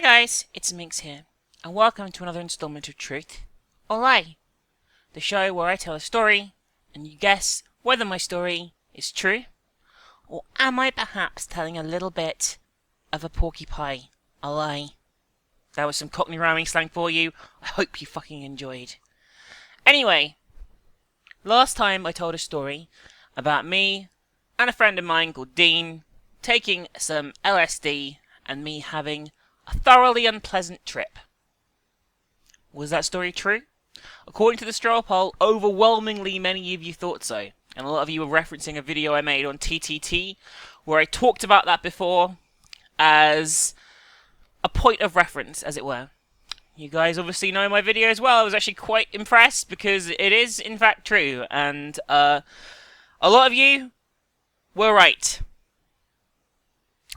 Hi guys, it's Minx here, and welcome to another installment of Truth or Lie, the show where I tell a story, and you guess whether my story is true, or am I perhaps telling a little bit of a porky pie, a lie. That was some Cockney rhyming slang for you. I hope you fucking enjoyed. Anyway, last time I told a story about me and a friend of mine called Dean taking some LSD and me having a thoroughly unpleasant trip. Was that story true? According to the straw poll, overwhelmingly many of you thought so. And a lot of you were referencing a video I made on TTT where I talked about that before as a point of reference, as it were. You guys obviously know my video as well. I was actually quite impressed because it is in fact true. And a lot of you were right.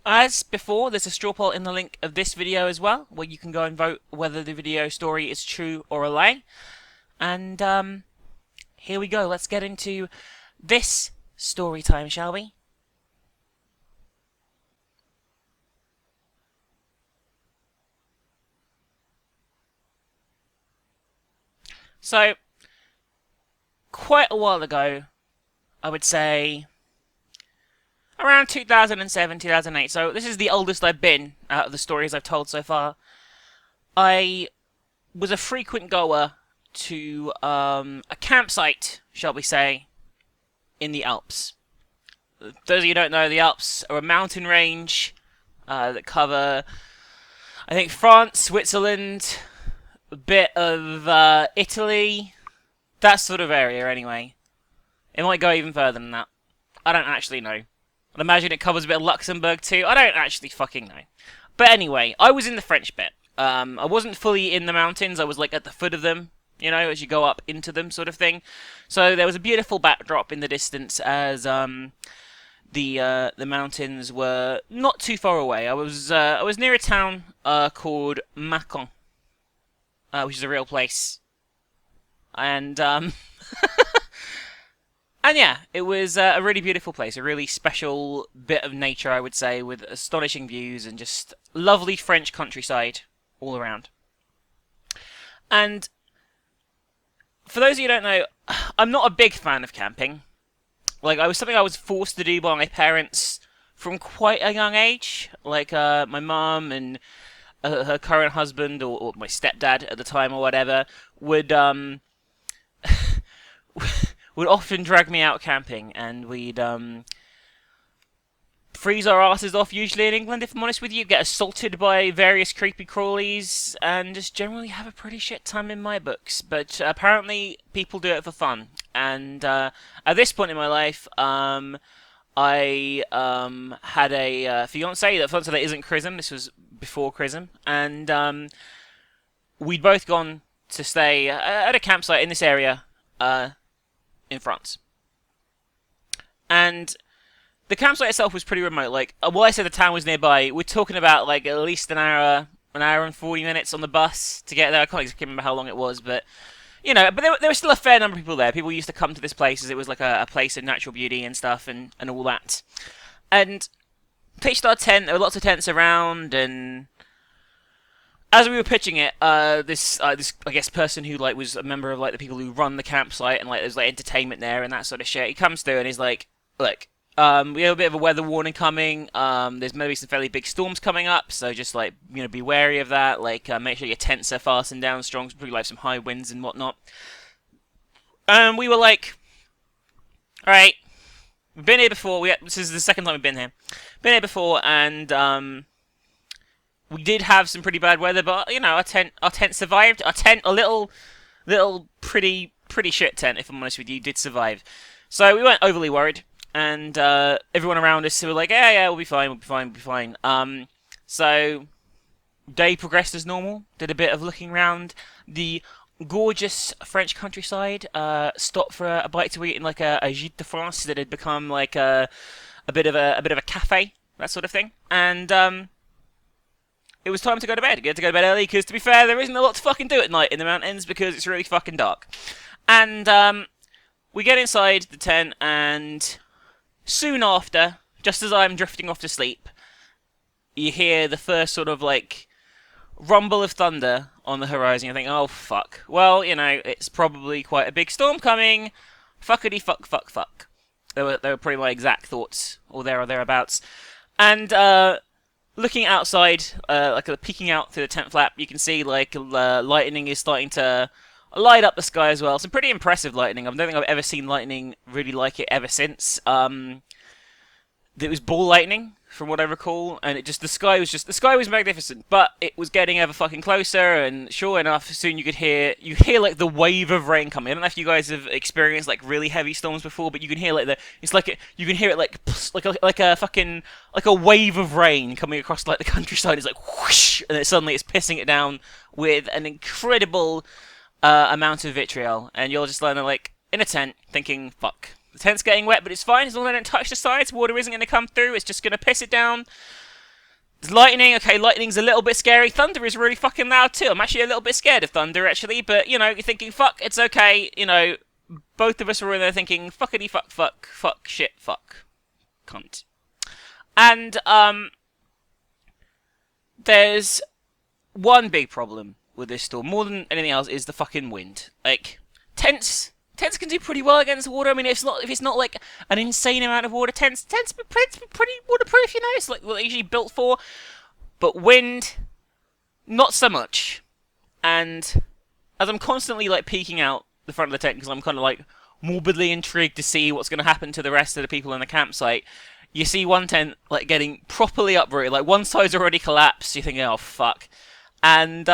As before, there's a straw poll in the link of this video as well, where you can go and vote whether the video story is true or a lie. And here we go. Let's get into this story time, shall we? So, quite a while ago, I would say around 2007, 2008. So this is the oldest I've been out of the stories I've told so far. I was a frequent goer to a campsite, shall we say, in the Alps. Those of you who don't know, the Alps are a mountain range that cover, I think, France, Switzerland, a bit of Italy, that sort of area anyway. It might go even further than that. I don't actually know. I'd imagine it covers a bit of Luxembourg too. I don't actually fucking know. But anyway, I was in the French bit. I wasn't fully in the mountains. I was like at the foot of them, you know, as you go up into them, sort of thing. So there was a beautiful backdrop in the distance as the mountains were not too far away. I was near a town called Mâcon, which is a real place, and and yeah, it was a really beautiful place, a really special bit of nature, I would say, with astonishing views and just lovely French countryside all around. And for those of you who don't know, I'm not a big fan of camping. Like, I was something I was forced to do by my parents from quite a young age. Like, my mum and her current husband, or my stepdad at the time, or whatever, would would often drag me out camping, and we'd freeze our asses off, usually in England, if I'm honest with you, get assaulted by various creepy crawlies, and just generally have a pretty shit time in my books. But apparently people do it for fun. And at this point in my life, I had a fiancé that isn't Chrism. This was before Chrism. And we'd both gone to stay at a campsite in this area in France. And the campsite itself was pretty remote. Like, while I said the town was nearby, we're talking about like at least an hour and 40 minutes on the bus to get there. I can't exactly remember how long it was, but you know, but there was still a fair number of people there. People used to come to this place as it was like a place of natural beauty and stuff, and all that. And pitched our tent. There were lots of tents around, and as we were pitching it, this I guess person who like was a member of like the people who run the campsite and like there's like entertainment there and that sort of shit. He comes through and he's like, "Look, we have a bit of a weather warning coming. There's maybe some fairly big storms coming up, so just like be wary of that. Like make sure your tents are fastened down strong. Probably like some high winds and whatnot." And we were like, "All right, we've been here before. This is the second time we've been here. Been here before, and we did have some pretty bad weather, but you know our tent survived. A little pretty shit tent, if I'm honest with you, did survive. So we weren't overly worried." And everyone around us were like, yeah, we'll be fine. So day progressed as normal. Did a bit of looking around the gorgeous French countryside. Stopped for a bite to eat in like a Gîte de France that had become like a bit of a cafe, that sort of thing. And it was time to go to bed. Get to go to bed early because, to be fair, there isn't a lot to fucking do at night in the mountains because it's really fucking dark. And we get inside the tent, and soon after, just as I'm drifting off to sleep, you hear the first sort of like rumble of thunder on the horizon. You think, oh fuck. Well, it's probably quite a big storm coming. Fuckity fuck fuck fuck. They were probably my exact thoughts, or there or thereabouts. And looking outside, peeking out through the tent flap, you can see lightning is starting to light up the sky as well. Some pretty impressive lightning. I don't think I've ever seen lightning really like it ever since. It was ball lightning, from what I recall, and the sky was magnificent, but it was getting ever fucking closer, and sure enough, soon you hear like the wave of rain coming. I don't know if you guys have experienced like really heavy storms before, but you can hear you can hear it like a wave of rain coming across like the countryside. It's like whoosh, and then suddenly it's pissing it down with an incredible amount of vitriol, and you're just like in a tent thinking, fuck. The tent's getting wet, but it's fine. As long as I don't touch the sides, water isn't going to come through. It's just going to piss it down. There's lightning. Okay, lightning's a little bit scary. Thunder is really fucking loud, too. I'm actually a little bit scared of thunder, actually. But, you're thinking, fuck, it's okay. Both of us are in there thinking, fuckity fuck, fuck, fuck, shit, fuck. Cunt. And, there's one big problem with this storm, more than anything else, is the fucking wind. Like, tents can do pretty well against water. I mean, if it's not like an insane amount of water, tents be pretty waterproof. It's like what they're usually built for. But wind, not so much. And as I'm constantly like peeking out the front of the tent because I'm kind of like morbidly intrigued to see what's going to happen to the rest of the people in the campsite, you see one tent like getting properly uprooted. Like one side's already collapsed. You think, oh fuck, and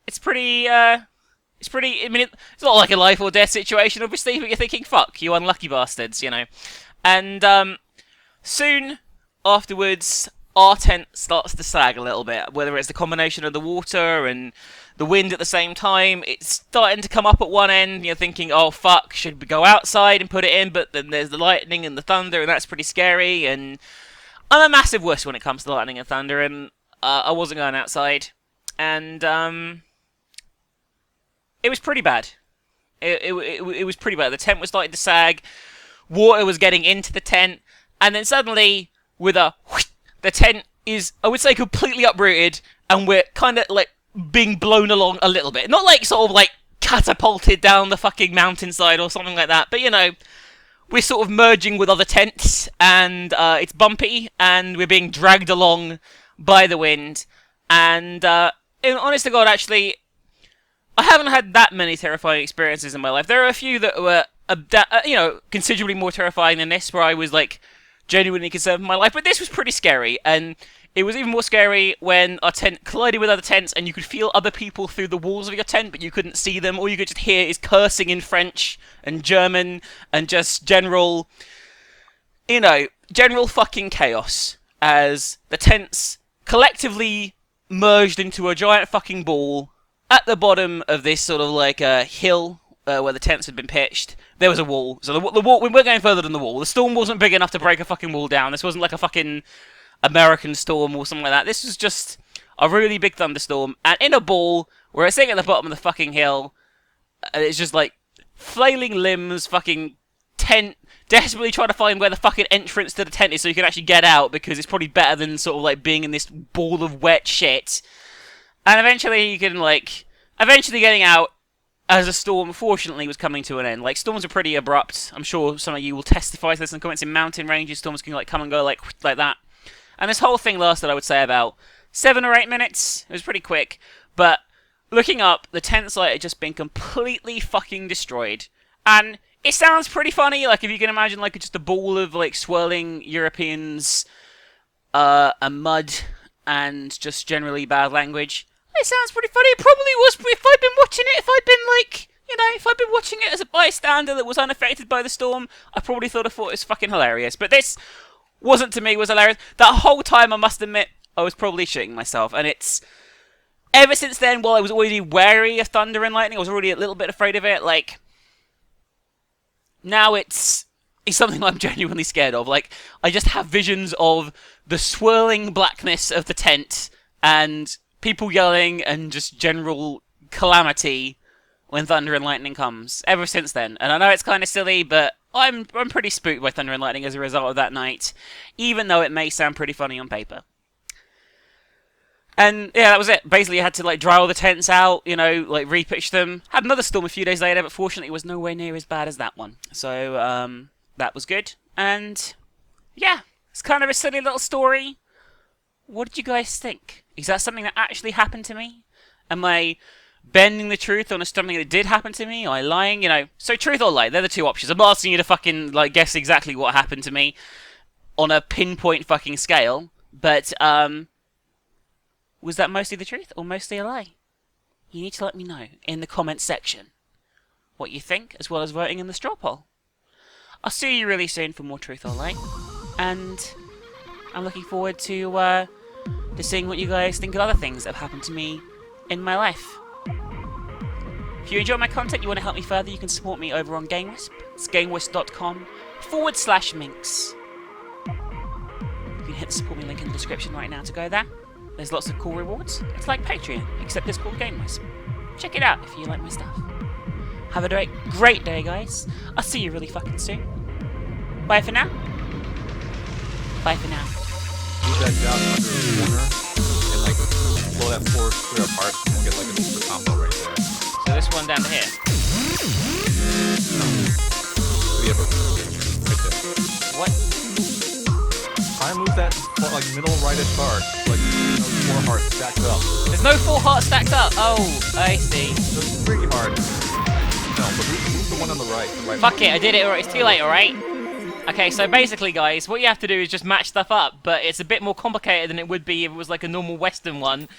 it's pretty. I mean, it's not like a life or death situation, obviously, but you're thinking, fuck, you unlucky bastards, And soon afterwards, our tent starts to sag a little bit. Whether it's the combination of the water and the wind at the same time, it's starting to come up at one end. You're thinking, oh fuck, should we go outside and put it in? But then there's the lightning and the thunder, and that's pretty scary. And I'm a massive wuss when it comes to lightning and thunder, and I wasn't going outside. And it was pretty bad. It was pretty bad. The tent was starting to sag. Water was getting into the tent. And then suddenly, with a whoosh, the tent is, I would say, completely uprooted. And we're kind of, like, being blown along a little bit. Not, like, sort of, like, catapulted down the fucking mountainside or something like that. But, we're sort of merging with other tents. And it's bumpy. And we're being dragged along by the wind. And, honest to God, actually, I haven't had that many terrifying experiences in my life. There are a few that were, considerably more terrifying than this, where I was, like, genuinely concerned for my life. But this was pretty scary, and it was even more scary when our tent collided with other tents, and you could feel other people through the walls of your tent, but you couldn't see them. All you could just hear is cursing in French and German, and just general fucking chaos, as the tents collectively merged into a giant fucking ball. At the bottom of this sort of like a hill where the tents had been pitched, there was a wall. So the wall, we weren't going further than the wall. The storm wasn't big enough to break a fucking wall down. This wasn't like a fucking American storm or something like that. This was just a really big thunderstorm. And in a ball, where it's sitting at the bottom of the fucking hill, and it's just like flailing limbs, fucking tent, desperately trying to find where the fucking entrance to the tent is so you can actually get out, because it's probably better than sort of like being in this ball of wet shit. And eventually getting out as a storm, fortunately, was coming to an end. Like, storms are pretty abrupt. I'm sure some of you will testify to this in the comments. In mountain ranges, storms can, like, come and go like that. And this whole thing lasted, I would say, about 7 or 8 minutes. It was pretty quick. But looking up, the tent site had just been completely fucking destroyed. And it sounds pretty funny. Like, if you can imagine, like, just a ball of, like, swirling Europeans, and mud, and just generally bad language. It sounds pretty funny. It probably was if I'd been watching it. If I'd been watching it as a bystander that was unaffected by the storm, I probably thought it was fucking hilarious. But this wasn't, to me, was hilarious. That whole time, I must admit, I was probably shitting myself. And it's, ever since then, while I was already wary of thunder and lightning, I was already a little bit afraid of it. Like, now it's something I'm genuinely scared of. Like, I just have visions of the swirling blackness of the tent and people yelling and just general calamity when thunder and lightning comes. Ever since then, and I know it's kind of silly, but I'm pretty spooked by thunder and lightning as a result of that night, even though it may sound pretty funny on paper. And yeah, that was it. Basically, I had to like dry all the tents out, you know, like repitch them. Had another storm a few days later, but fortunately, it was nowhere near as bad as that one. So that was good. And yeah, it's kind of a silly little story. What did you guys think? Is that something that actually happened to me? Am I bending the truth on something that did happen to me? Am I lying? You know, so truth or lie, they're the two options. I'm not asking you to fucking like guess exactly what happened to me on a pinpoint fucking scale, but was that mostly the truth or mostly a lie? You need to let me know in the comments section what you think, as well as voting in the straw poll. I'll see you really soon for more truth or lie, and I'm looking forward to seeing what you guys think of other things that have happened to me in my life. If you enjoy my content, you want to help me further, you can support me over on GameWisp. It's gamewisp.com/minx. You can hit the support me link in the description right now to go there. There's lots of cool rewards. It's like Patreon, except it's called GameWisp. Check it out if you like my stuff. Have a great day, guys. I'll see you really fucking soon. Bye for now. Bye for now. Move that down under the corner and like blow that floor clear apart and we'll get like a super combo right there. So this one down to here. Yeah, but right there. What? Try and move that like middle rightish card, like you know, 4 hearts stacked up. There's no 4 hearts stacked up. Oh, I see. That's pretty hard. No, but move the one on the right. The right Fuck it, I did it. It's too late, alright? Okay, so basically, guys, what you have to do is just match stuff up, but it's a bit more complicated than it would be if it was like a normal Western one.